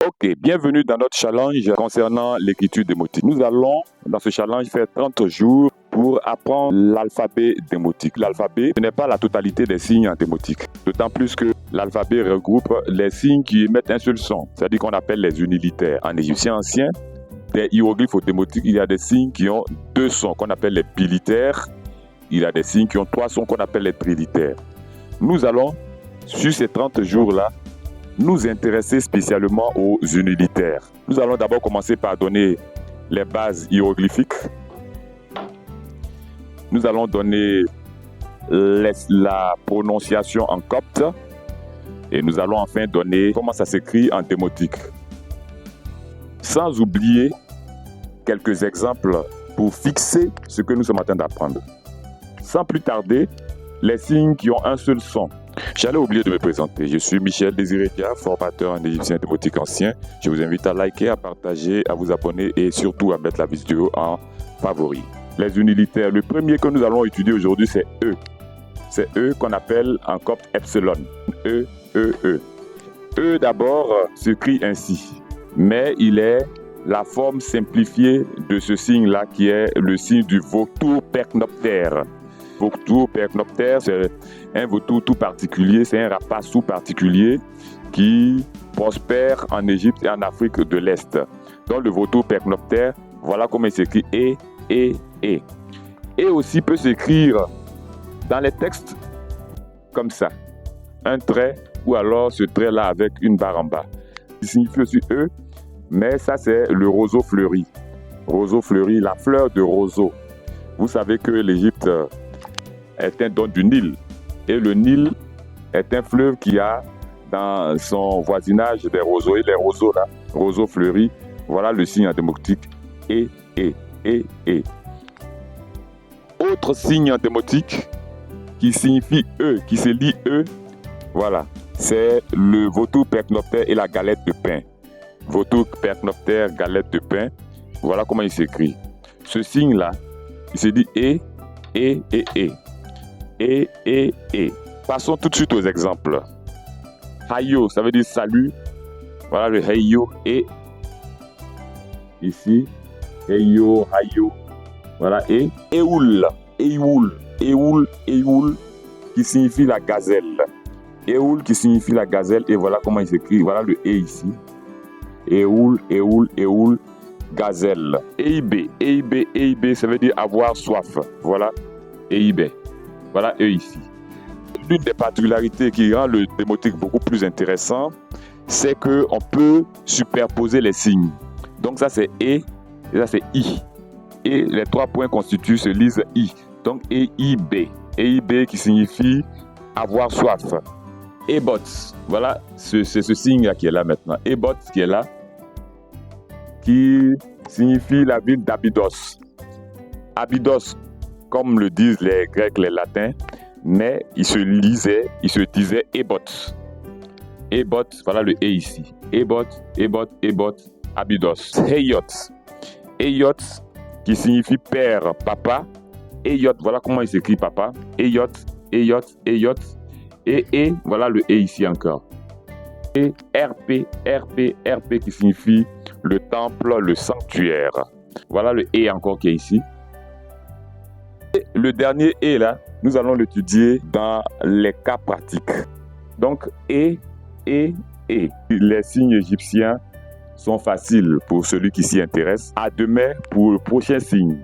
Ok, bienvenue dans notre challenge concernant l'écriture démotique. Nous allons, dans ce challenge, faire 30 jours pour apprendre l'alphabet démotique. L'alphabet n'est pas la totalité des signes en démotique. D'autant plus que l'alphabet regroupe les signes qui émettent un seul son, c'est-à-dire qu'on appelle les unilitaires. En égyptien ancien, des hiéroglyphes démotiques, il y a des signes qui ont 2 sons qu'on appelle les bilitaires. Il y a des signes qui ont 3 sons qu'on appelle les trilitaires. Nous allons, sur ces 30 jours-là, nous intéresser spécialement aux unilitaires. Nous allons d'abord commencer par donner les bases hiéroglyphiques. Nous allons donner la prononciation en copte. Et nous allons enfin donner comment ça s'écrit en démotique. Sans oublier quelques exemples pour fixer ce que nous sommes en train d'apprendre. Sans plus tarder, les signes qui ont un seul son. J'allais oublier de me présenter. Je suis Michel Désiré Dia, formateur en égyptien démotique ancien. Je vous invite à liker, à partager, à vous abonner et surtout à mettre la vidéo en favori. Les unilitaires, le premier que nous allons étudier aujourd'hui, c'est E. C'est E qu'on appelle en copte epsilon. E, E, E. E d'abord s'écrit ainsi, mais il est la forme simplifiée de ce signe-là qui est le signe du vautour percnoptère. Vautour percnoptère, c'est un vautour tout particulier, c'est un rapace tout particulier qui prospère en Égypte et en Afrique de l'Est. Donc le vautour percnoptère, voilà comment il s'écrit E, E, E. Et aussi peut s'écrire dans les textes comme ça, un trait ou alors ce trait-là avec une barre en bas. Il signifie aussi E, mais ça c'est le roseau fleuri. Roseau fleuri, la fleur de roseau. Vous savez que l'Égypte est un don du Nil. Et le Nil est un fleuve qui a dans son voisinage des roseaux. Et les roseaux là, roseaux fleuris, voilà le signe en démotique E, E, E, E. Autre signe en démotique qui signifie E, qui se lit E, voilà, c'est le vautour percnoptère et la galette de pain. Vautour percnoptère, galette de pain, voilà comment il s'écrit. Ce signe-là, il se dit E, E, E, E. E, E, E. Passons tout de suite aux exemples. Hayo, ça veut dire salut. Voilà le Hayo, E. Ici, Hayo, Hayo. Voilà, E. Eoul, Eoul, Eoul, Eoul, qui signifie la gazelle. Eoul qui signifie la gazelle, et voilà comment il s'écrit. Voilà le E ici. Eoul, Eoul, Eoul, gazelle. EIB, EIB, EIB, ça veut dire avoir soif. Voilà, EIB. Voilà E ici. L'une des particularités qui rend le démotique beaucoup plus intéressant, c'est qu'on peut superposer les signes. Donc ça c'est E, et ça c'est I. Et les 3 points constituent se lisent I. Donc EIB. EIB qui signifie avoir soif. Ebot, voilà, c'est ce signe-là qui est là maintenant. Ebot qui est là, qui signifie la ville d'Abydos. Abydos, comme le disent les Grecs, les Latins, mais il se disait Ebot. Ebot, voilà le E ici. Ebot, Ebot, Ebot, Abydos. Eyot. Eyot, qui signifie père, papa. Eyot, voilà comment il s'écrit papa. Eyot, Eyot, Eyot. Et voilà le E ici encore. Et RP, RP, RP qui signifie le temple, le sanctuaire. Voilà le E encore qui est ici. Et le dernier E là, nous allons l'étudier dans les cas pratiques. Donc E. Les signes égyptiens sont faciles pour celui qui s'y intéresse. À demain pour le prochain signe.